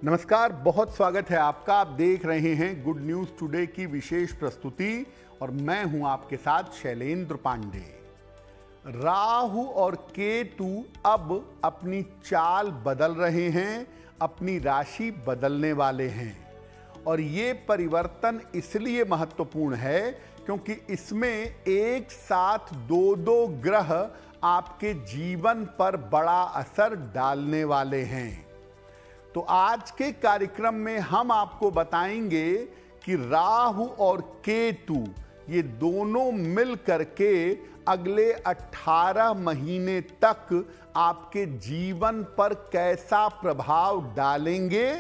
नमस्कार, बहुत स्वागत है आपका। आप देख रहे हैं गुड न्यूज टुडे की विशेष प्रस्तुति और मैं हूं आपके साथ शैलेंद्र पांडे। राहु और केतु अब अपनी चाल बदल रहे हैं, अपनी राशि बदलने वाले हैं और ये परिवर्तन इसलिए महत्वपूर्ण है क्योंकि इसमें एक साथ दो ग्रह आपके जीवन पर बड़ा असर डालने वाले हैं। तो आज के कार्यक्रम में हम आपको बताएंगे कि राहु और केतु ये दोनों मिल करके अगले 18 महीने तक आपके जीवन पर कैसा प्रभाव डालेंगे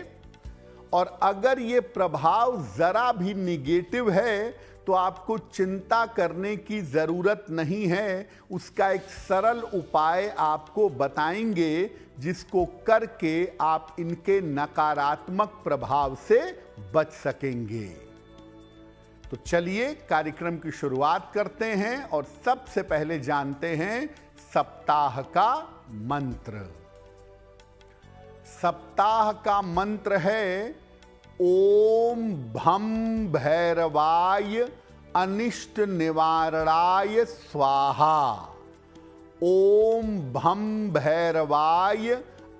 और अगर ये प्रभाव जरा भी निगेटिव है तो आपको चिंता करने की जरूरत नहीं है। उसका एक सरल उपाय आपको बताएंगे जिसको करके आप इनके नकारात्मक प्रभाव से बच सकेंगे। तो चलिए कार्यक्रम की शुरुआत करते हैं और सबसे पहले जानते हैं सप्ताह का मंत्र। सप्ताह का मंत्र है ओम भम भैरवाय अनिष्ट निवारणाय स्वाहा। ओम भम भैरवाय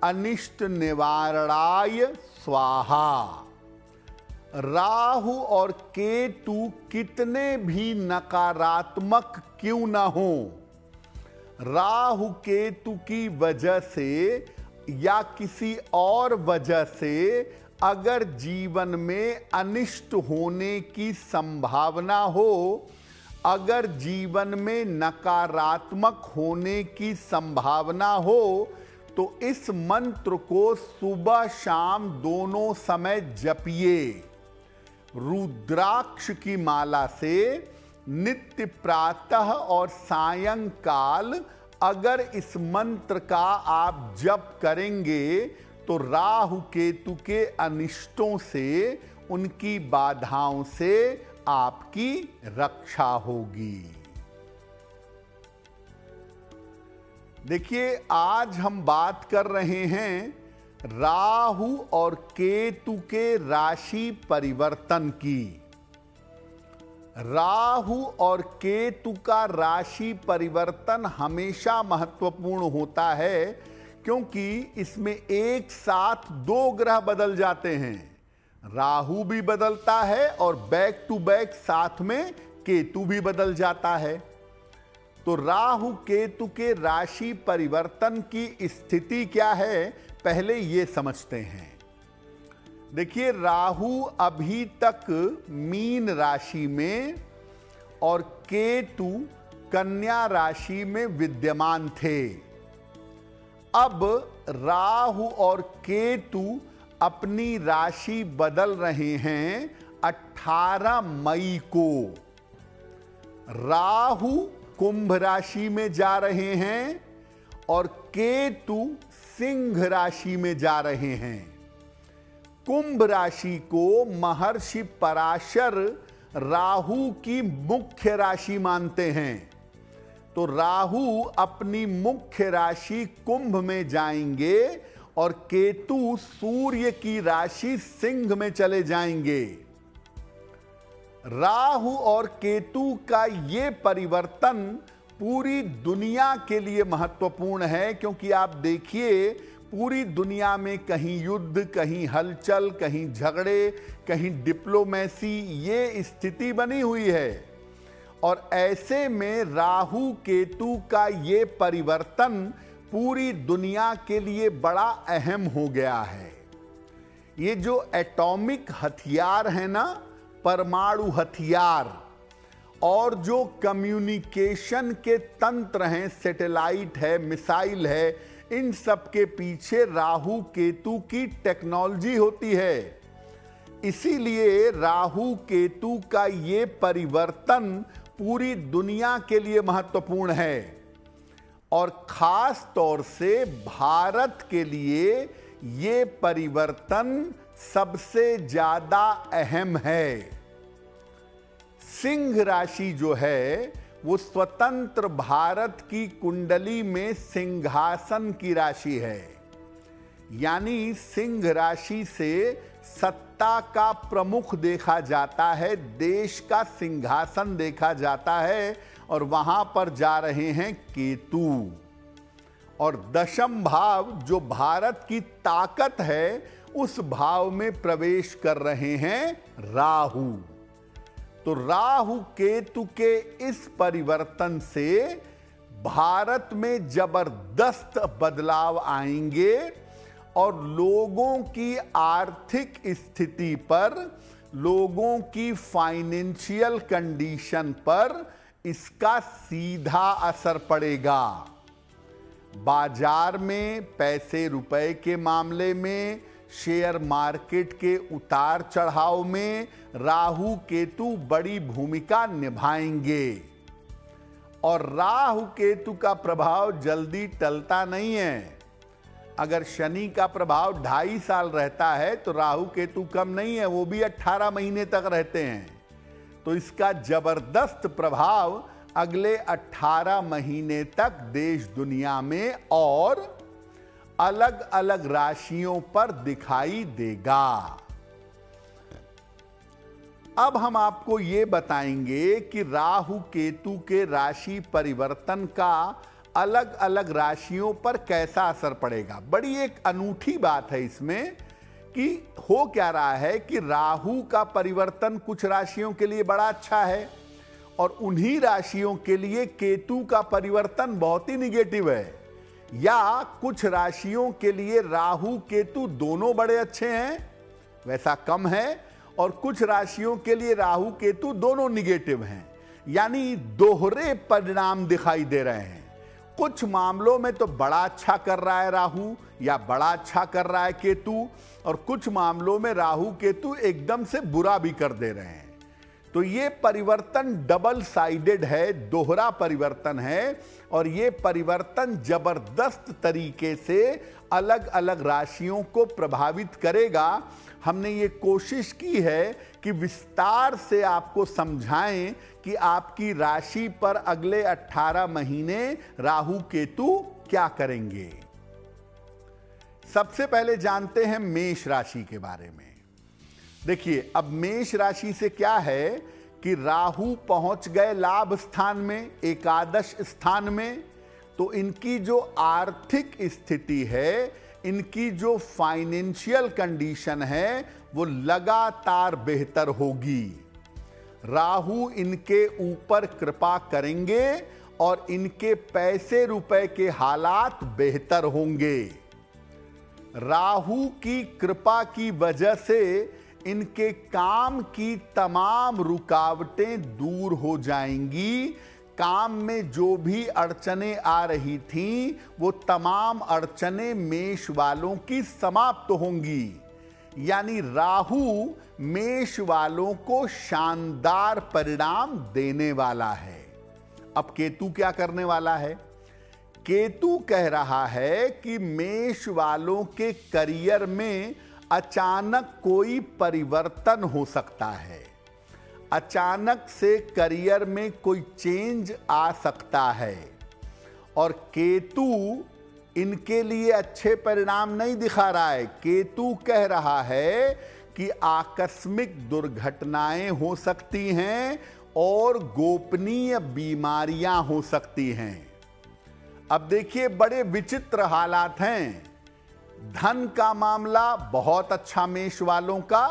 अनिष्ट निवारणाय स्वाहा। राहु और केतु कितने भी नकारात्मक क्यों न हो, राहु केतु की वजह से या किसी और वजह से अगर जीवन में अनिष्ट होने की संभावना हो, अगर जीवन में नकारात्मक होने की संभावना हो तो इस मंत्र को सुबह शाम दोनों समय जपिए। रुद्राक्ष की माला से नित्य प्रातः और सायंकाल अगर इस मंत्र का आप जप करेंगे तो राहु केतु के अनिष्टों से, उनकी बाधाओं से आपकी रक्षा होगी। देखिए, आज हम बात कर रहे हैं राहु और केतु के राशि परिवर्तन की। राहु और केतु का राशि परिवर्तन हमेशा महत्वपूर्ण होता है क्योंकि इसमें एक साथ दो ग्रह बदल जाते हैं। राहु भी बदलता है और बैक टू बैक साथ में केतु भी बदल जाता है। तो राहु केतु के राशि परिवर्तन की स्थिति क्या है, पहले ये समझते हैं। देखिए, राहु अभी तक मीन राशि में और केतु कन्या राशि में विद्यमान थे। अब राहु और केतु अपनी राशि बदल रहे हैं 18 मई को। राहु कुंभ राशि में जा रहे हैं और केतु सिंह राशि में जा रहे हैं। कुंभ राशि को महर्षि पराशर राहु की मुख्य राशि मानते हैं। तो राहु अपनी मुख्य राशि कुंभ में जाएंगे और केतु सूर्य की राशि सिंह में चले जाएंगे। राहु और केतु का ये परिवर्तन पूरी दुनिया के लिए महत्वपूर्ण है क्योंकि आप देखिए, पूरी दुनिया में कहीं युद्ध, कहीं हलचल, कहीं झगड़े, कहीं डिप्लोमेसी, ये स्थिति बनी हुई है। और ऐसे में राहु केतु का ये परिवर्तन पूरी दुनिया के लिए बड़ा अहम हो गया है। ये जो एटॉमिक हथियार है ना, परमाणु हथियार, और जो कम्युनिकेशन के तंत्र हैं, सैटेलाइट है, मिसाइल है, इन सब के पीछे राहु केतु की टेक्नोलॉजी होती है। इसीलिए राहु केतु का ये परिवर्तन पूरी दुनिया के लिए महत्वपूर्ण है और खास तौर से भारत के लिए ये परिवर्तन सबसे ज्यादा अहम है। सिंह राशि जो है वो स्वतंत्र भारत की कुंडली में सिंहासन की राशि है। यानी सिंह राशि से सत्ता का प्रमुख देखा जाता है, देश का सिंहासन देखा जाता है, और वहां पर जा रहे हैं केतु। और दशम भाव जो भारत की ताकत है उस भाव में प्रवेश कर रहे हैं राहु। तो राहु केतु के इस परिवर्तन से भारत में जबरदस्त बदलाव आएंगे और लोगों की आर्थिक स्थिति पर, लोगों की फाइनेंशियल कंडीशन पर इसका सीधा असर पड़ेगा। बाजार में पैसे रुपए के मामले में, शेयर मार्केट के उतार चढ़ाव में राहु केतु बड़ी भूमिका निभाएंगे। और राहु केतु का प्रभाव जल्दी टलता नहीं है। अगर शनि का प्रभाव 2.5 साल रहता है तो राहु केतु कम नहीं है, वो भी 18 महीने तक रहते हैं। तो इसका जबरदस्त प्रभाव अगले 18 महीने तक देश दुनिया में और अलग अलग राशियों पर दिखाई देगा। अब हम आपको ये बताएंगे कि राहु केतु के राशि परिवर्तन का अलग अलग राशियों पर कैसा असर पड़ेगा। बड़ी एक अनूठी बात है इसमें कि हो क्या रहा है कि राहु का परिवर्तन कुछ राशियों के लिए बड़ा अच्छा है और उन्हीं राशियों के लिए केतु का परिवर्तन बहुत ही निगेटिव है, या कुछ राशियों के लिए राहु केतु दोनों बड़े अच्छे हैं, वैसा कम है, और कुछ राशियों के लिए राहु केतु दोनों निगेटिव हैं, यानी दोहरे परिणाम दिखाई दे रहे हैं। कुछ मामलों में तो बड़ा अच्छा कर रहा है राहु या बड़ा अच्छा कर रहा है केतु, और कुछ मामलों में राहु केतु एकदम से बुरा भी कर दे रहे हैं। तो ये परिवर्तन डबल साइडेड है, दोहरा परिवर्तन है, और ये परिवर्तन जबरदस्त तरीके से अलग अलग राशियों को प्रभावित करेगा। हमने ये कोशिश की है कि विस्तार से आपको समझाएं कि आपकी राशि पर अगले 18 महीने राहु केतु क्या करेंगे। सबसे पहले जानते हैं मेष राशि के बारे में। देखिए, अब मेष राशि से क्या है कि राहु पहुंच गए लाभ स्थान में, एकादश स्थान में, तो इनकी जो आर्थिक स्थिति है, इनकी जो फाइनेंशियल कंडीशन है वो लगातार बेहतर होगी। राहु इनके ऊपर कृपा करेंगे और इनके पैसे रुपए के हालात बेहतर होंगे। राहु की कृपा की वजह से इनके काम की तमाम रुकावटें दूर हो जाएंगी। काम में जो भी अड़चनें आ रही थीं, वो तमाम अड़चनें मेष वालों की समाप्त होंगी। यानी राहु मेष वालों को शानदार परिणाम देने वाला है। अब केतु क्या करने वाला है? केतु कह रहा है कि मेष वालों के करियर में अचानक कोई परिवर्तन हो सकता है, अचानक से करियर में कोई चेंज आ सकता है। और केतु इनके लिए अच्छे परिणाम नहीं दिखा रहा है। केतु कह रहा है कि आकस्मिक दुर्घटनाएं हो सकती हैं और गोपनीय बीमारियां हो सकती हैं। अब देखिए, बड़े विचित्र हालात हैं। धन का मामला बहुत अच्छा मेष वालों का,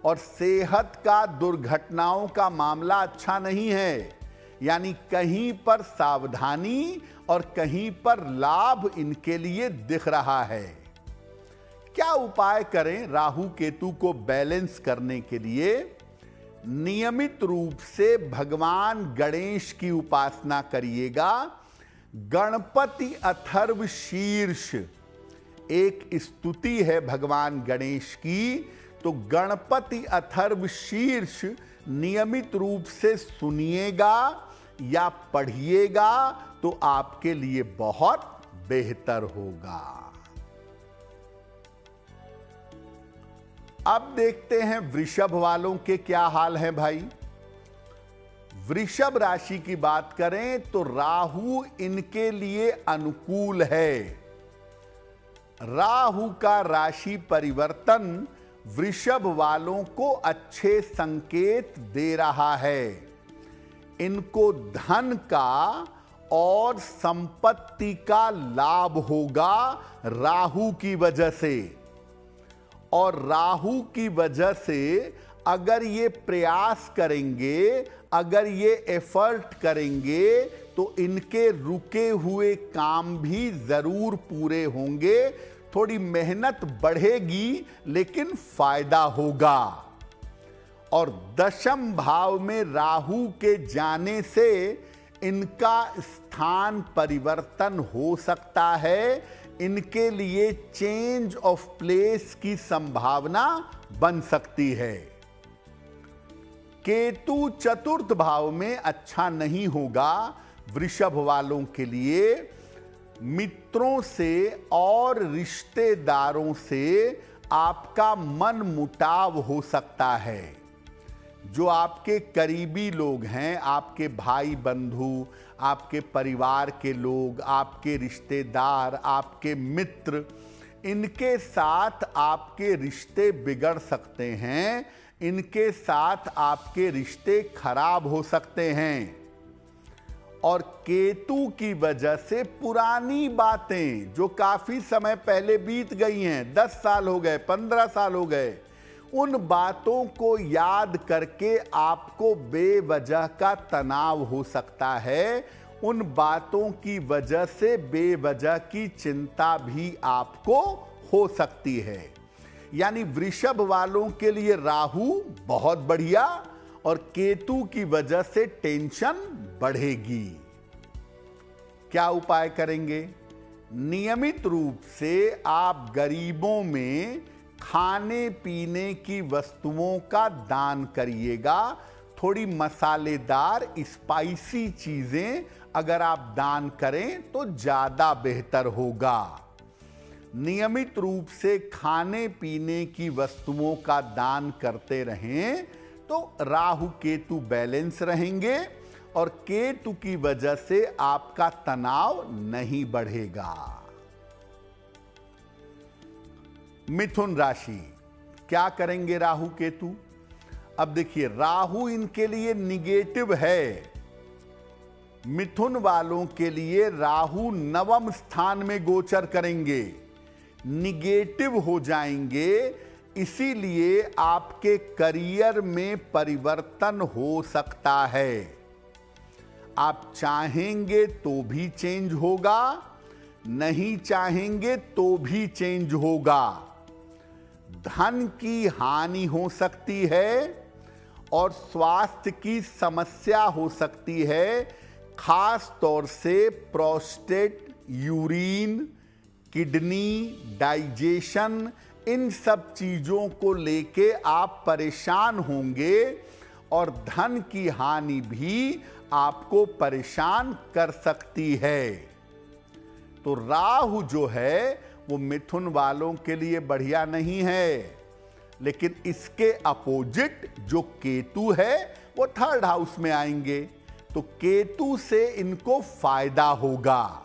और सेहत का, दुर्घटनाओं का मामला अच्छा नहीं है। यानी कहीं पर सावधानी और कहीं पर लाभ इनके लिए दिख रहा है। क्या उपाय करें राहु केतु को बैलेंस करने के लिए? नियमित रूप से भगवान गणेश की उपासना करिएगा। गणपति अथर्व शीर्ष एक स्तुति है भगवान गणेश की, तो गणपति अथर्व शीर्ष नियमित रूप से सुनिएगा या पढ़िएगा तो आपके लिए बहुत बेहतर होगा। अब देखते हैं वृषभ वालों के क्या हाल है भाई। वृषभ राशि की बात करें तो राहु इनके लिए अनुकूल है। राहु का राशि परिवर्तन वृषभ वालों को अच्छे संकेत दे रहा है। इनको धन का और संपत्ति का लाभ होगा राहु की वजह से। और राहु की वजह से अगर ये प्रयास करेंगे, अगर ये एफर्ट करेंगे, तो इनके रुके हुए काम भी जरूर पूरे होंगे। थोड़ी मेहनत बढ़ेगी लेकिन फायदा होगा। और दशम भाव में राहु के जाने से इनका स्थान परिवर्तन हो सकता है। इनके लिए चेंज ऑफ प्लेस की संभावना बन सकती है। केतु चतुर्थ भाव में अच्छा नहीं होगा वृषभ वालों के लिए। मित्रों से और रिश्तेदारों से आपका मन मुटाव हो सकता है। जो आपके करीबी लोग हैं, आपके भाई बंधु, आपके परिवार के लोग, आपके रिश्तेदार, आपके मित्र, इनके साथ आपके रिश्ते बिगड़ सकते हैं। इनके साथ आपके रिश्ते खराब हो सकते हैं। और केतु की वजह से पुरानी बातें जो काफी समय पहले बीत गई हैं, 10 साल हो गए, 15 साल हो गए, उन बातों को याद करके आपको बेवजह का तनाव हो सकता है। उन बातों की वजह से बेवजह की चिंता भी आपको हो सकती है। यानी वृषभ वालों के लिए राहु बहुत बढ़िया और केतु की वजह से टेंशन बढ़ेगी। क्या उपाय करेंगे? नियमित रूप से आप गरीबों में खाने पीने की वस्तुओं का दान करिएगा। थोड़ी मसालेदार स्पाइसी चीजें अगर आप दान करें तो ज्यादा बेहतर होगा। नियमित रूप से खाने पीने की वस्तुओं का दान करते रहें तो राहु केतु बैलेंस रहेंगे और केतु की वजह से आपका तनाव नहीं बढ़ेगा। मिथुन राशि, क्या करेंगे राहु केतु? अब देखिए, राहु इनके लिए निगेटिव है। मिथुन वालों के लिए राहु नवम स्थान में गोचर करेंगे, निगेटिव हो जाएंगे। इसीलिए आपके करियर में परिवर्तन हो सकता है। आप चाहेंगे तो भी चेंज होगा, नहीं चाहेंगे तो भी चेंज होगा। धन की हानि हो सकती है और स्वास्थ्य की समस्या हो सकती है। खास तौर से प्रोस्टेट, यूरिन, किडनी, डाइजेशन, इन सब चीजों को लेके आप परेशान होंगे और धन की हानि भी आपको परेशान कर सकती है। तो राहु जो है वो मिथुन वालों के लिए बढ़िया नहीं है, लेकिन इसके अपोजिट जो केतु है वो थर्ड हाउस में आएंगे, तो केतु से इनको फायदा होगा।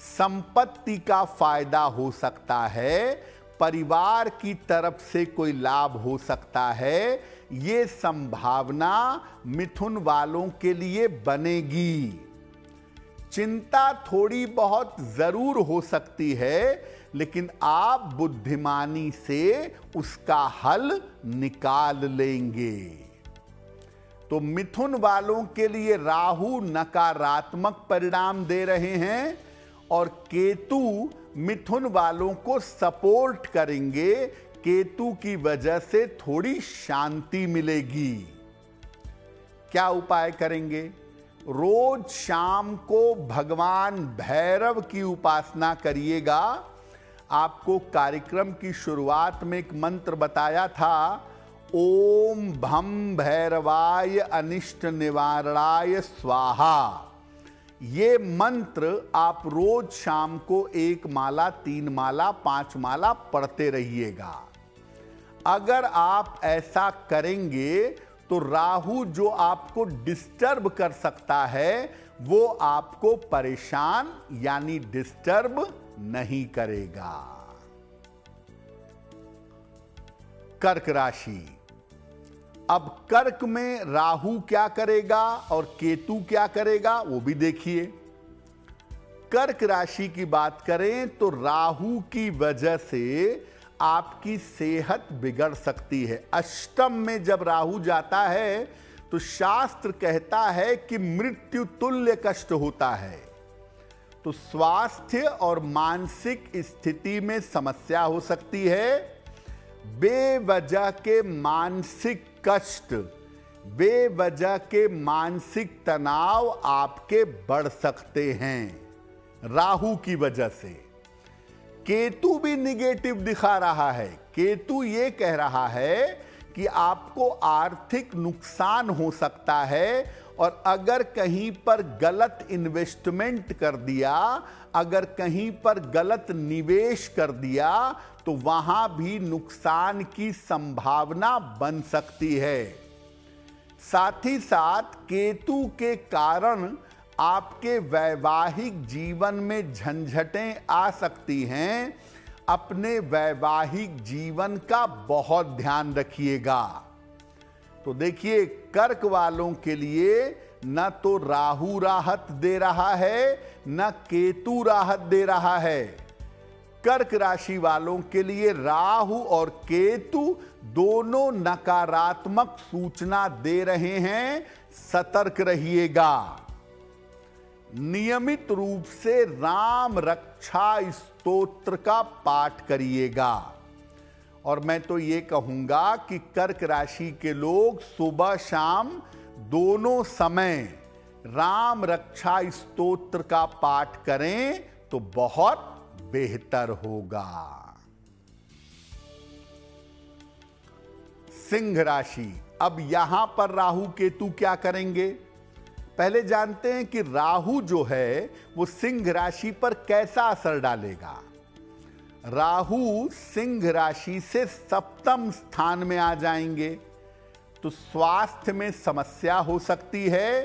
संपत्ति का फायदा हो सकता है, परिवार की तरफ से कोई लाभ हो सकता है। ये संभावना मिथुन वालों के लिए बनेगी। चिंता थोड़ी बहुत जरूर हो सकती है, लेकिन आप बुद्धिमानी से उसका हल निकाल लेंगे। तो मिथुन वालों के लिए राहु नकारात्मक परिणाम दे रहे हैं और केतु मिथुन वालों को सपोर्ट करेंगे। केतु की वजह से थोड़ी शांति मिलेगी। क्या उपाय करेंगे? रोज शाम को भगवान भैरव की उपासना करिएगा। आपको कार्यक्रम की शुरुआत में एक मंत्र बताया था, ओम भम भैरवाय अनिष्ट निवारणाय स्वाहा। ये मंत्र आप रोज शाम को 1 माला, 3 माला, 5 माला पढ़ते रहिएगा। अगर आप ऐसा करेंगे तो राहु जो आपको डिस्टर्ब कर सकता है वो आपको परेशान यानी डिस्टर्ब नहीं करेगा। कर्क राशि। अब कर्क में राहु क्या करेगा और केतु क्या करेगा वो भी देखिए। कर्क राशि की बात करें तो राहु की वजह से आपकी सेहत बिगड़ सकती है। अष्टम में जब राहु जाता है तो शास्त्र कहता है कि मृत्यु तुल्य कष्ट होता है। तो स्वास्थ्य और मानसिक स्थिति में समस्या हो सकती है। बेवजह के मानसिक कष्ट, बेवजह के मानसिक तनाव आपके बढ़ सकते हैं राहु की वजह से। केतु भी निगेटिव दिखा रहा है। केतु ये कह रहा है कि आपको आर्थिक नुकसान हो सकता है, और अगर कहीं पर गलत इन्वेस्टमेंट कर दिया, अगर कहीं पर गलत निवेश कर दिया तो वहां भी नुकसान की संभावना बन सकती है। साथ ही साथ केतु के कारण आपके वैवाहिक जीवन में झंझटें आ सकती हैं। अपने वैवाहिक जीवन का बहुत ध्यान रखिएगा। तो देखिए, कर्क वालों के लिए न तो राहु राहत दे रहा है, न केतु राहत दे रहा है। कर्क राशि वालों के लिए राहु और केतु दोनों नकारात्मक सूचना दे रहे हैं। सतर्क रहिएगा। नियमित रूप से राम रक्षा स्तोत्र का पाठ करिएगा। और मैं तो ये कहूंगा कि कर्क राशि के लोग सुबह शाम दोनों समय राम रक्षा स्तोत्र का पाठ करें तो बहुत बेहतर होगा। सिंह राशि। अब यहां पर राहु केतु क्या करेंगे, पहले जानते हैं कि राहु जो है वो सिंह राशि पर कैसा असर डालेगा। राहु सिंह राशि से सप्तम स्थान में आ जाएंगे तो स्वास्थ्य में समस्या हो सकती है,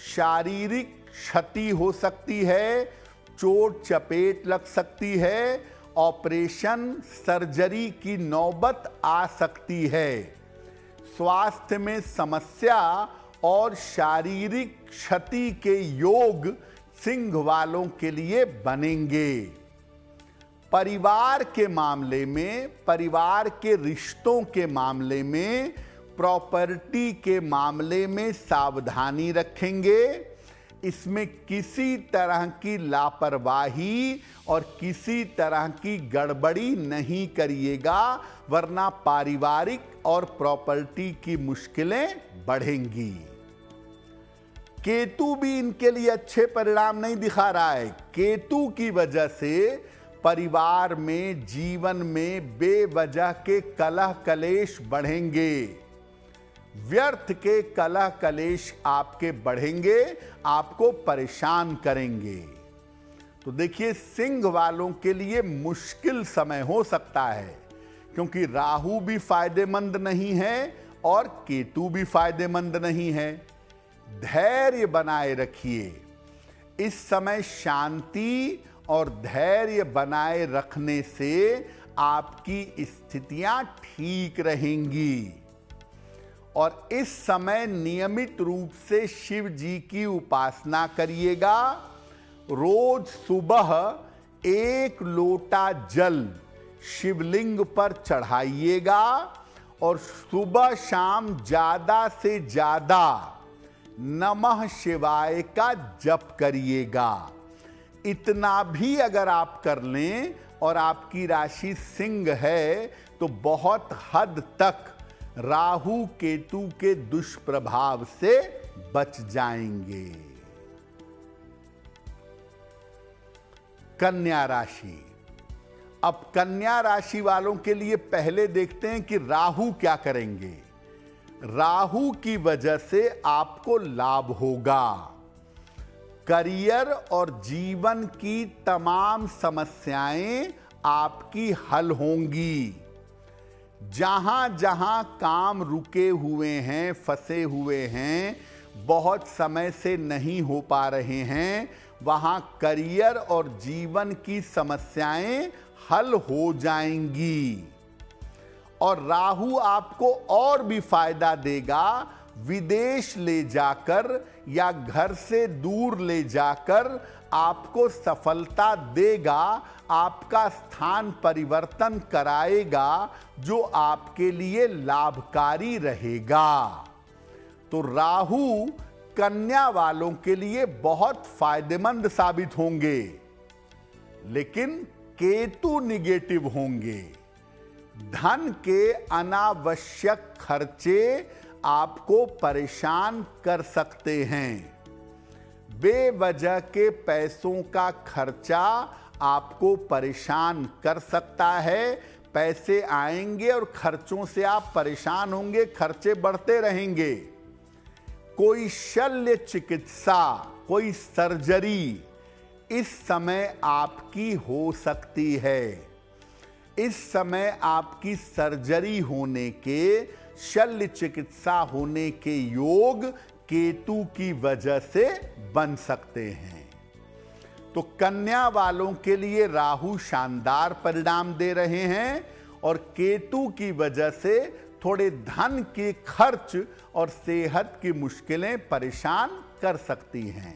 शारीरिक क्षति हो सकती है, चोट चपेट लग सकती है, ऑपरेशन सर्जरी की नौबत आ सकती है। स्वास्थ्य में समस्या और शारीरिक क्षति के योग सिंह वालों के लिए बनेंगे। परिवार के मामले में, परिवार के रिश्तों के मामले में, प्रॉपर्टी के मामले में सावधानी रखेंगे। इसमें किसी तरह की लापरवाही और किसी तरह की गड़बड़ी नहीं करिएगा, वरना पारिवारिक और प्रॉपर्टी की मुश्किलें बढ़ेंगी। केतु भी इनके लिए अच्छे परिणाम नहीं दिखा रहा है। केतु की वजह से परिवार में, जीवन में बेवजह के कलह कलेश बढ़ेंगे। व्यर्थ के कलह कलेश आपके बढ़ेंगे, आपको परेशान करेंगे। तो देखिए, सिंह वालों के लिए मुश्किल समय हो सकता है, क्योंकि राहु भी फायदेमंद नहीं है और केतु भी फायदेमंद नहीं है। धैर्य बनाए रखिए। इस समय शांति और धैर्य बनाए रखने से आपकी स्थितियां ठीक रहेंगी। और इस समय नियमित रूप से शिव जी की उपासना करिएगा। रोज सुबह 1 लोटा जल शिवलिंग पर चढ़ाइएगा और सुबह शाम ज्यादा से ज्यादा नमः शिवाय का जप करिएगा। इतना भी अगर आप कर लें और आपकी राशि सिंह है तो बहुत हद तक राहु केतु के दुष्प्रभाव से बच जाएंगे। कन्या राशि। अब कन्या राशि वालों के लिए पहले देखते हैं कि राहु क्या करेंगे। राहु की वजह से आपको लाभ होगा। करियर और जीवन की तमाम समस्याएं आपकी हल होंगी। जहां जहां काम रुके हुए हैं, फंसे हुए हैं, बहुत समय से नहीं हो पा रहे हैं, वहां करियर और जीवन की समस्याएं हल हो जाएंगी। और राहु आपको और भी फायदा देगा, विदेश ले जाकर या घर से दूर ले जाकर आपको सफलता देगा, आपका स्थान परिवर्तन कराएगा, जो आपके लिए लाभकारी रहेगा। तो राहु कन्या वालों के लिए बहुत फायदेमंद साबित होंगे, लेकिन केतु निगेटिव होंगे। धन के अनावश्यक खर्चे आपको परेशान कर सकते हैं। बेवजह के पैसों का खर्चा आपको परेशान कर सकता है। पैसे आएंगे और खर्चों से आप परेशान होंगे, खर्चे बढ़ते रहेंगे। कोई शल्य चिकित्सा, कोई सर्जरी इस समय आपकी हो सकती है। इस समय आपकी सर्जरी होने के, शल्य चिकित्सा होने के योग केतु की वजह से बन सकते हैं। तो कन्या वालों के लिए राहु शानदार परिणाम दे रहे हैं और केतु की वजह से थोड़े धन के खर्च और सेहत की मुश्किलें परेशान कर सकती हैं।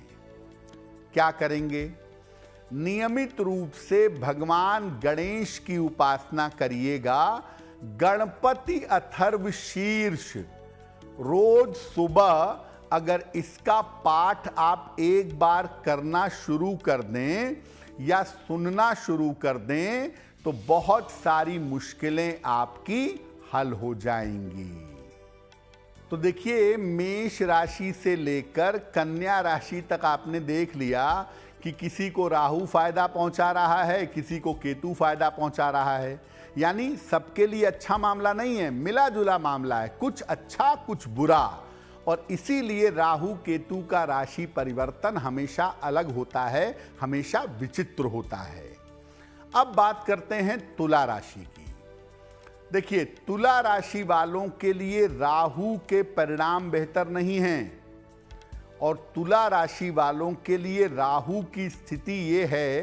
क्या करेंगे? नियमित रूप से भगवान गणेश की उपासना करिएगा। गणपति अथर्व शीर्ष रोज सुबह अगर इसका पाठ आप एक बार करना शुरू कर दें या सुनना शुरू कर दें तो बहुत सारी मुश्किलें आपकी हल हो जाएंगी। तो देखिए, मेष राशि से लेकर कन्या राशि तक आपने देख लिया कि किसी को राहु फायदा पहुंचा रहा है, किसी को केतु फायदा पहुंचा रहा है। यानी सबके लिए अच्छा मामला नहीं है, मिला जुला मामला है, कुछ अच्छा कुछ बुरा। और इसीलिए राहु केतु का राशि परिवर्तन हमेशा अलग होता है, हमेशा विचित्र होता है। अब बात करते हैं तुला राशि की। देखिए, तुला राशि वालों के लिए राहु के परिणाम बेहतर नहीं हैं और तुला राशि वालों के लिए राहु की स्थिति यह है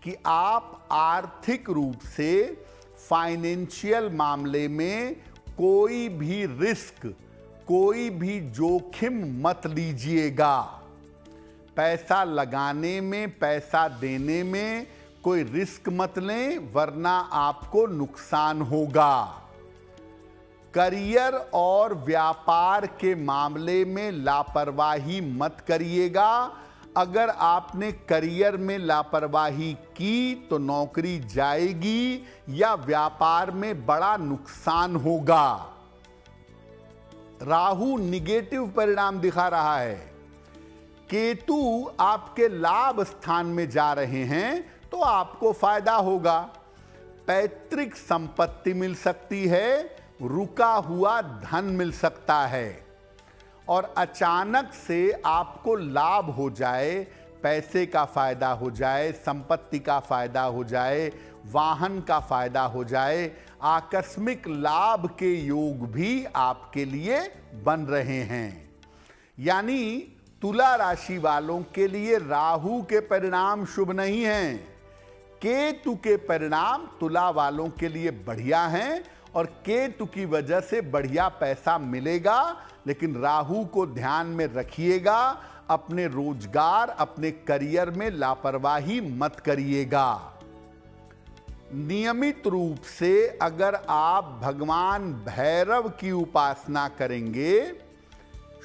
कि आप आर्थिक रूप से, फाइनेंशियल मामले में कोई भी रिस्क, कोई भी जोखिम मत लीजिएगा। पैसा लगाने में, पैसा देने में कोई रिस्क मत लें, वरना आपको नुकसान होगा। करियर और व्यापार के मामले में लापरवाही मत करिएगा। अगर आपने करियर में लापरवाही की तो नौकरी जाएगी या व्यापार में बड़ा नुकसान होगा। राहु निगेटिव परिणाम दिखा रहा है। केतु आपके लाभ स्थान में जा रहे हैं तो आपको फायदा होगा। पैतृक संपत्ति मिल सकती है, रुका हुआ धन मिल सकता है और अचानक से आपको लाभ हो जाए, पैसे का फायदा हो जाए, संपत्ति का फायदा हो जाए, वाहन का फायदा हो जाए। आकस्मिक लाभ के योग भी आपके लिए बन रहे हैं। यानी तुला राशि वालों के लिए राहु के परिणाम शुभ नहीं हैं, केतु के परिणाम तुला वालों के लिए बढ़िया हैं और केतु की वजह से बढ़िया पैसा मिलेगा। लेकिन राहु को ध्यान में रखिएगा, अपने रोजगार, अपने करियर में लापरवाही मत करिएगा। नियमित रूप से अगर आप भगवान भैरव की उपासना करेंगे,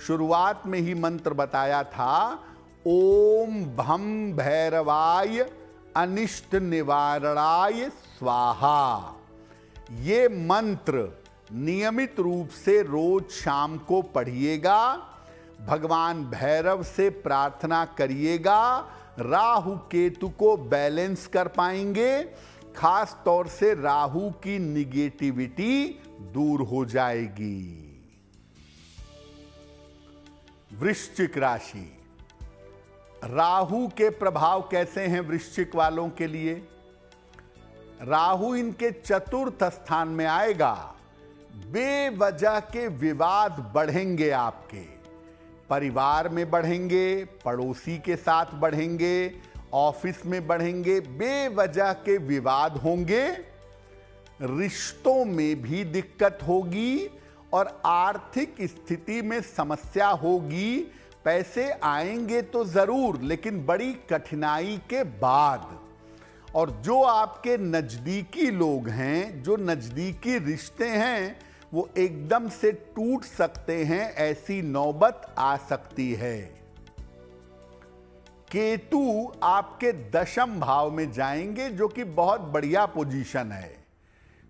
शुरुआत में ही मंत्र बताया था, ओम भम भैरवाय अनिष्ट निवारणाय स्वाहा। ये मंत्र नियमित रूप से रोज शाम को पढ़िएगा, भगवान भैरव से प्रार्थना करिएगा। राहु केतु को बैलेंस कर पाएंगे, खास तौर से राहु की निगेटिविटी दूर हो जाएगी। वृश्चिक राशि, राहु के प्रभाव कैसे हैं वृश्चिक वालों के लिए? राहु इनके चतुर्थ स्थान में आएगा। बेवजह के विवाद बढ़ेंगे, आपके परिवार में बढ़ेंगे, पड़ोसी के साथ बढ़ेंगे, ऑफिस में बढ़ेंगे, बेवजह के विवाद होंगे। रिश्तों में भी दिक्कत होगी और आर्थिक स्थिति में समस्या होगी। पैसे आएंगे तो जरूर, लेकिन बड़ी कठिनाई के बाद। और जो आपके नजदीकी लोग हैं, जो नजदीकी रिश्ते हैं, वो एकदम से टूट सकते हैं, ऐसी नौबत आ सकती है। केतु आपके दशम भाव में जाएंगे, जो कि बहुत बढ़िया पोजीशन है।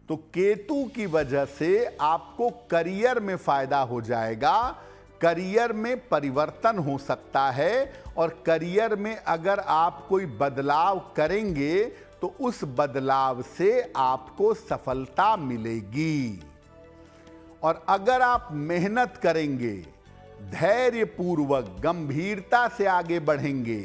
तो केतु की वजह से आपको करियर में फायदा हो जाएगा, करियर में परिवर्तन हो सकता है। और करियर में अगर आप कोई बदलाव करेंगे तो उस बदलाव से आपको सफलता मिलेगी। और अगर आप मेहनत करेंगे, धैर्यपूर्वक, गंभीरता से आगे बढ़ेंगे,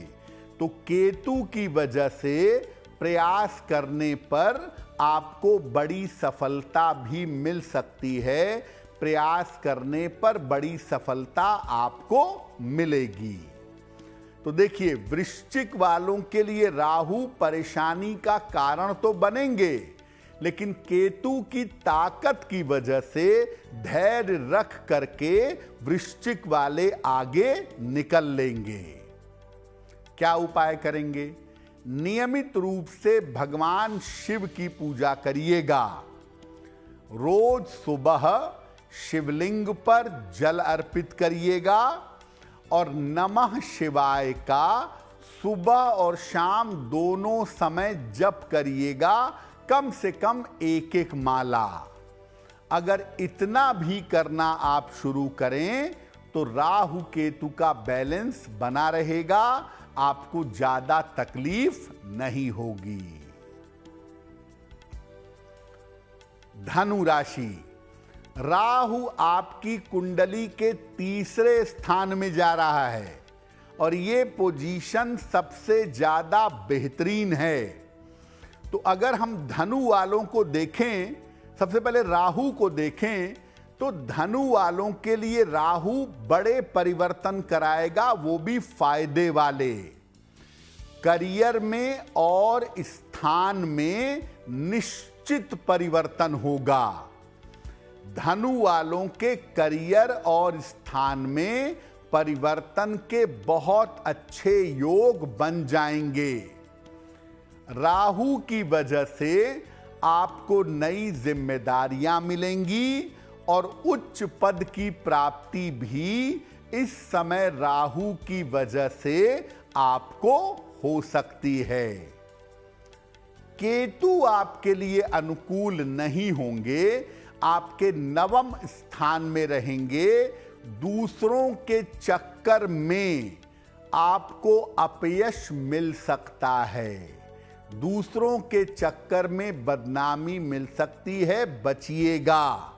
तो केतु की वजह से प्रयास करने पर आपको बड़ी सफलता भी मिल सकती है। प्रयास करने पर बड़ी सफलता आपको मिलेगी। तो देखिए, वृश्चिक वालों के लिए राहु परेशानी का कारण तो बनेंगे, लेकिन केतु की ताकत की वजह से धैर्य रख करके वृश्चिक वाले आगे निकल लेंगे। क्या उपाय करेंगे? नियमित रूप से भगवान शिव की पूजा करिएगा। रोज सुबह शिवलिंग पर जल अर्पित करिएगा और नमः शिवाय का सुबह और शाम दोनों समय जप करिएगा, कम से कम एक एक माला। अगर इतना भी करना आप शुरू करें तो राहु केतु का बैलेंस बना रहेगा, आपको ज्यादा तकलीफ नहीं होगी। धनु राशि, राहु आपकी कुंडली के तीसरे स्थान में जा रहा है और ये पोजीशन सबसे ज्यादा बेहतरीन है। तो अगर हम धनु वालों को देखें, सबसे पहले राहु को देखें, तो धनु वालों के लिए राहु बड़े परिवर्तन कराएगा, वो भी फायदे वाले। करियर में और स्थान में निश्चित परिवर्तन होगा। धनु वालों के करियर और स्थान में परिवर्तन के बहुत अच्छे योग बन जाएंगे। राहु की वजह से आपको नई जिम्मेदारियां मिलेंगी और उच्च पद की प्राप्ति भी इस समय राहु की वजह से आपको हो सकती है। केतु आपके लिए अनुकूल नहीं होंगे, आपके नवम स्थान में रहेंगे। दूसरों के चक्कर में आपको अपयश मिल सकता है, दूसरों के चक्कर में बदनामी मिल सकती है, बचिएगा।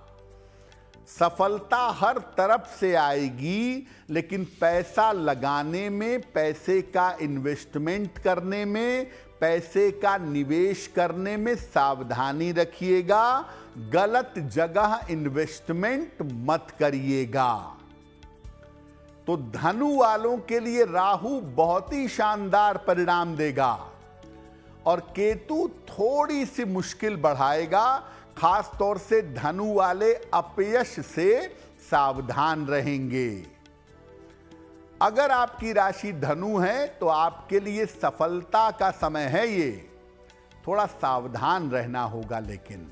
सफलता हर तरफ से आएगी, लेकिन पैसा लगाने में, पैसे का इन्वेस्टमेंट करने में, पैसे का निवेश करने में सावधानी रखिएगा। गलत जगह इन्वेस्टमेंट मत करिएगा। तो धनु वालों के लिए राहु बहुत ही शानदार परिणाम देगा और केतु थोड़ी सी मुश्किल बढ़ाएगा। खास तौर से धनु वाले अपयश से सावधान रहेंगे। अगर आपकी राशि धनु है तो आपके लिए सफलता का समय है ये। थोड़ा सावधान रहना होगा, लेकिन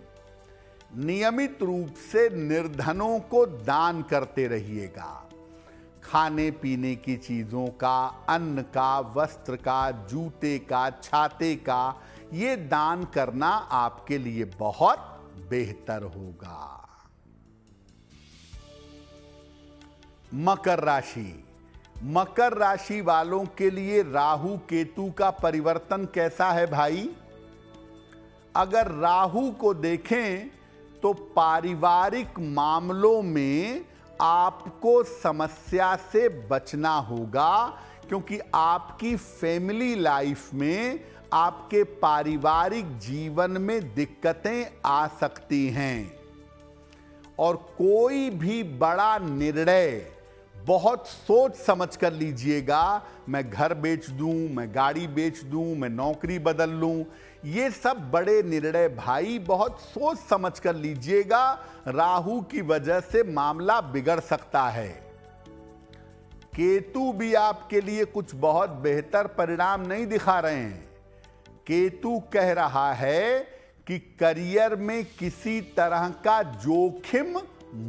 नियमित रूप से निर्धनों को दान करते रहिएगा। खाने पीने की चीजों का, अन्न का, वस्त्र का, जूते का, छाते का, ये दान करना आपके लिए बहुत बेहतर होगा। मकर राशि, मकर राशि वालों के लिए राहु केतु का परिवर्तन कैसा है भाई? अगर राहु को देखें तो पारिवारिक मामलों में आपको समस्या से बचना होगा, क्योंकि आपकी फैमिली लाइफ में, आपके पारिवारिक जीवन में दिक्कतें आ सकती हैं। और कोई भी बड़ा निर्णय बहुत सोच समझ कर लीजिएगा। मैं घर बेच दूं, मैं गाड़ी बेच दूं, मैं नौकरी बदल लूं, ये सब बड़े निर्णय भाई बहुत सोच समझ कर लीजिएगा, राहु की वजह से मामला बिगड़ सकता है। केतु भी आपके लिए कुछ बहुत बेहतर परिणाम नहीं दिखा रहे हैं। केतु कह रहा है कि करियर में किसी तरह का जोखिम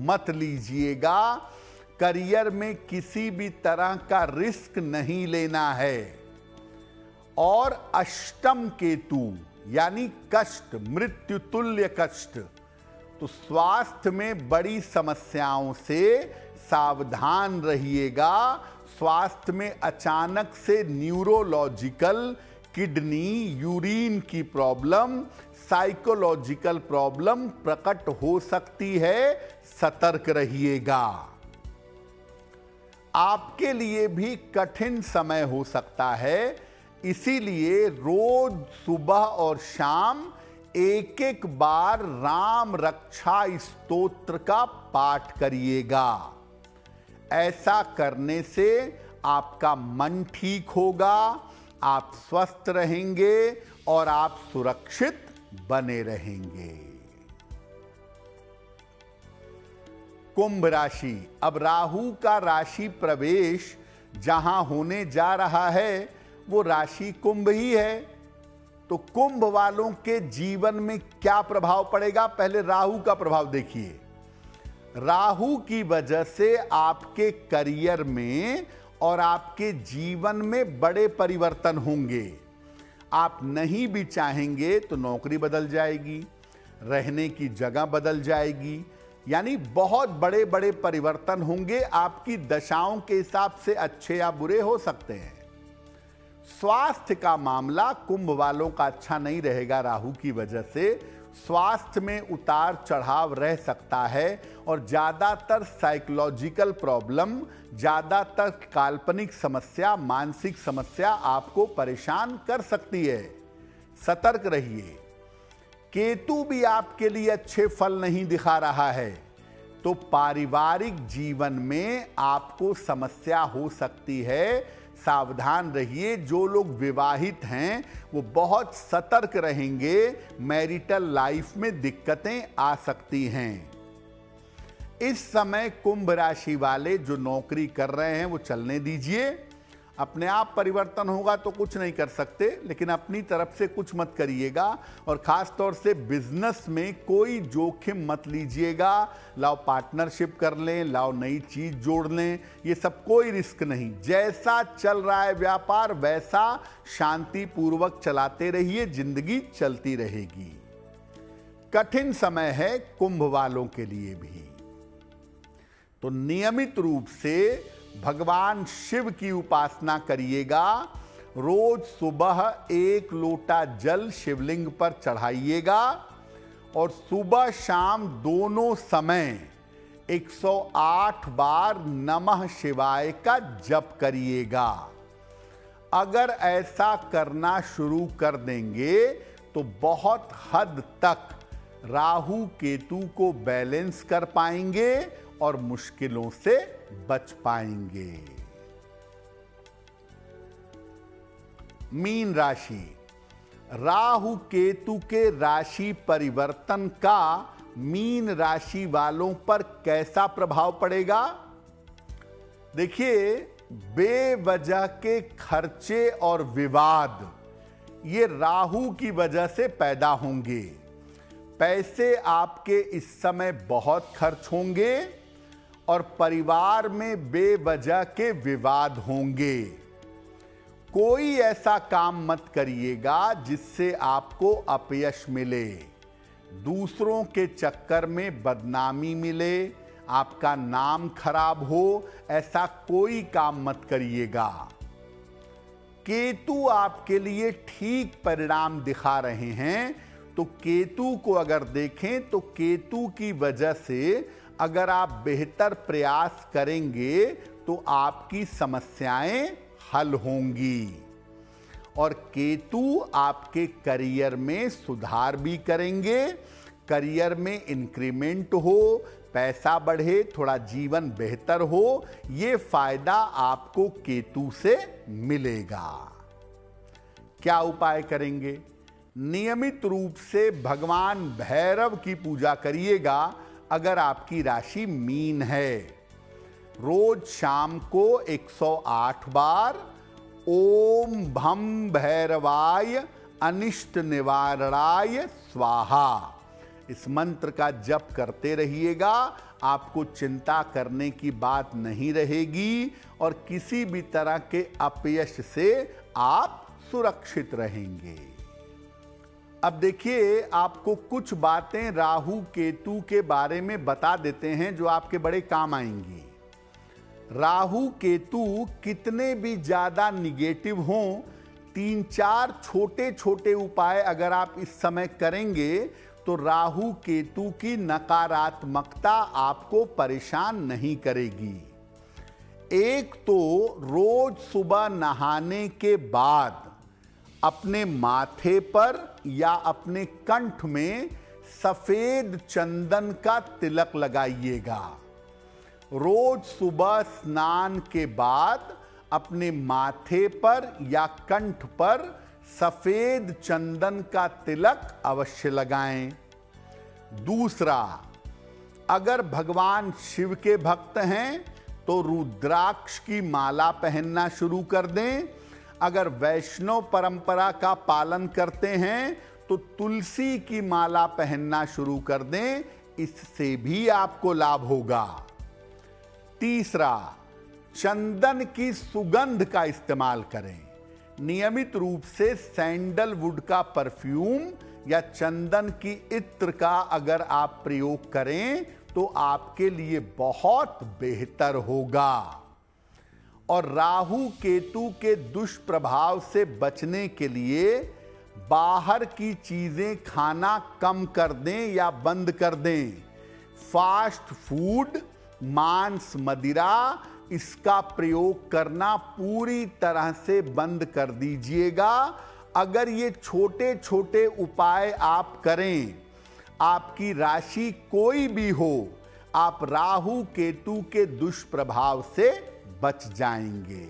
मत लीजिएगा, करियर में किसी भी तरह का रिस्क नहीं लेना है। और अष्टम केतु यानी कष्ट, मृत्यु तुल्य कष्ट, तो स्वास्थ्य में बड़ी समस्याओं से सावधान रहिएगा। स्वास्थ्य में अचानक से न्यूरोलॉजिकल, किडनी, यूरिन की प्रॉब्लम, साइकोलॉजिकल प्रॉब्लम प्रकट हो सकती है, सतर्क रहिएगा। आपके लिए भी कठिन समय हो सकता है, इसीलिए रोज सुबह और शाम एक एक बार राम रक्षा स्तोत्र का पाठ करिएगा। ऐसा करने से आपका मन ठीक होगा, आप स्वस्थ रहेंगे और आप सुरक्षित बने रहेंगे। कुंभ राशि, अब राहु का राशि प्रवेश जहां होने जा रहा है वो राशि कुंभ ही है। तो कुंभ वालों के जीवन में क्या प्रभाव पड़ेगा, पहले राहु का प्रभाव देखिए। राहु की वजह से आपके करियर में और आपके जीवन में बड़े परिवर्तन होंगे। आप नहीं भी चाहेंगे तो नौकरी बदल जाएगी, रहने की जगह बदल जाएगी, यानी बहुत बड़े बड़े परिवर्तन होंगे। आपकी दशाओं के हिसाब से अच्छे या बुरे हो सकते हैं। स्वास्थ्य का मामला कुंभ वालों का अच्छा नहीं रहेगा। राहु की वजह से स्वास्थ्य में उतार चढ़ाव रह सकता है और ज्यादातर साइकोलॉजिकल प्रॉब्लम, ज्यादातर काल्पनिक समस्या, मानसिक समस्या आपको परेशान कर सकती है। सतर्क रहिए। केतु भी आपके लिए अच्छे फल नहीं दिखा रहा है, तो पारिवारिक जीवन में आपको समस्या हो सकती है। सावधान रहिए। जो लोग विवाहित हैं वो बहुत सतर्क रहेंगे, मैरिटल लाइफ में दिक्कतें आ सकती हैं। इस समय कुंभ राशि वाले जो नौकरी कर रहे हैं वो चलने दीजिए। अपने आप परिवर्तन होगा तो कुछ नहीं कर सकते, लेकिन अपनी तरफ से कुछ मत करिएगा। और खास तौर से बिजनेस में कोई जोखिम मत लीजिएगा। लाओ पार्टनरशिप कर लें, लाओ नई चीज जोड़ लें, ये सब कोई रिस्क नहीं। जैसा चल रहा है व्यापार वैसा शांतिपूर्वक चलाते रहिए, जिंदगी चलती रहेगी। कठिन समय है कुंभ वालों के लिए भी, तो नियमित रूप से भगवान शिव की उपासना करिएगा। रोज सुबह 1 लोटा जल शिवलिंग पर चढ़ाइएगा और सुबह शाम दोनों समय 108 बार नमः शिवाय का जप करिएगा। अगर ऐसा करना शुरू कर देंगे तो बहुत हद तक राहु केतु को बैलेंस कर पाएंगे और मुश्किलों से बच पाएंगे। मीन राशि, राहु केतु के राशि परिवर्तन का मीन राशि वालों पर कैसा प्रभाव पड़ेगा? देखिए, बेवजह के खर्चे और विवाद ये राहु की वजह से पैदा होंगे। पैसे आपके इस समय बहुत खर्च होंगे और परिवार में बेवजह के विवाद होंगे। कोई ऐसा काम मत करिएगा जिससे आपको अपयश मिले, दूसरों के चक्कर में बदनामी मिले, आपका नाम खराब हो, ऐसा कोई काम मत करिएगा। केतु आपके लिए ठीक परिणाम दिखा रहे हैं, तो केतु को अगर देखें तो केतु की वजह से अगर आप बेहतर प्रयास करेंगे तो आपकी समस्याएं हल होंगी। और केतु आपके करियर में सुधार भी करेंगे, करियर में इंक्रीमेंट हो, पैसा बढ़े, थोड़ा जीवन बेहतर हो, ये फायदा आपको केतु से मिलेगा। क्या उपाय करेंगे? नियमित रूप से भगवान भैरव की पूजा करिएगा अगर आपकी राशि मीन है। रोज शाम को 108 बार ओम भम भैरवाय अनिष्ट निवारणाय स्वाहा इस मंत्र का जप करते रहिएगा। आपको चिंता करने की बात नहीं रहेगी और किसी भी तरह के अपयश से आप सुरक्षित रहेंगे। अब देखिए, आपको कुछ बातें राहु केतु के बारे में बता देते हैं जो आपके बड़े काम आएंगी। राहु केतु कितने भी ज्यादा निगेटिव हों, 3-4 छोटे छोटे उपाय अगर आप इस समय करेंगे तो राहु केतु की नकारात्मकता आपको परेशान नहीं करेगी। एक तो रोज सुबह नहाने के बाद अपने माथे पर या अपने कंठ में सफेद चंदन का तिलक लगाइएगा। रोज सुबह स्नान के बाद अपने माथे पर या कंठ पर सफेद चंदन का तिलक अवश्य लगाएं। दूसरा, अगर भगवान शिव के भक्त हैं तो रुद्राक्ष की माला पहनना शुरू कर दें। अगर वैष्णव परंपरा का पालन करते हैं तो तुलसी की माला पहनना शुरू कर दें, इससे भी आपको लाभ होगा। तीसरा, चंदन की सुगंध का इस्तेमाल करें। नियमित रूप से सैंडलवुड का परफ्यूम या चंदन की इत्र का अगर आप प्रयोग करें तो आपके लिए बहुत बेहतर होगा। और राहु केतु के दुष्प्रभाव से बचने के लिए बाहर की चीजें खाना कम कर दें या बंद कर दें। फास्ट फूड, मांस, मदिरा, इसका प्रयोग करना पूरी तरह से बंद कर दीजिएगा। अगर ये छोटे छोटे उपाय आप करें, आपकी राशि कोई भी हो, आप राहु केतु के दुष्प्रभाव से बच जाएंगे।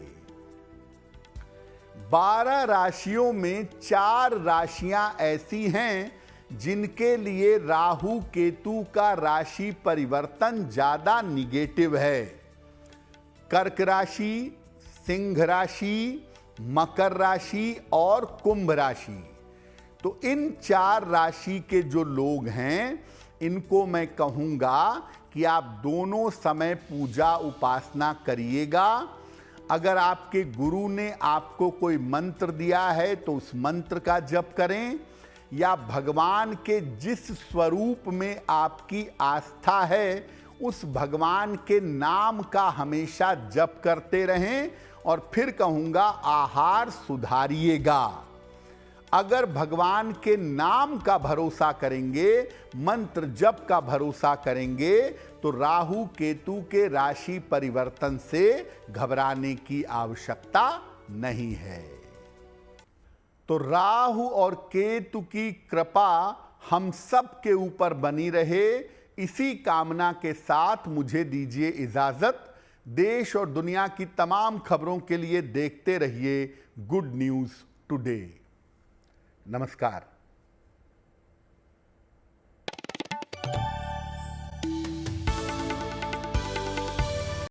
12 राशियों में 4 राशियां ऐसी हैं जिनके लिए राहु केतु का राशि परिवर्तन ज्यादा निगेटिव है। कर्क राशि, सिंह राशि, मकर राशि और कुंभ राशि। तो इन 4 राशि के जो लोग हैं, इनको मैं कहूंगा कि आप दोनों समय पूजा उपासना करिएगा। अगर आपके गुरु ने आपको कोई मंत्र दिया है तो उस मंत्र का जप करें, या भगवान के जिस स्वरूप में आपकी आस्था है उस भगवान के नाम का हमेशा जप करते रहें। और फिर कहूंगा, आहार सुधारिएगा। अगर भगवान के नाम का भरोसा करेंगे, मंत्र जप का भरोसा करेंगे, तो राहु केतु के राशि परिवर्तन से घबराने की आवश्यकता नहीं है। तो राहु और केतु की कृपा हम सब के ऊपर बनी रहे, इसी कामना के साथ मुझे दीजिए इजाजत। देश और दुनिया की तमाम खबरों के लिए देखते रहिए गुड न्यूज़ टुडे। नमस्कार।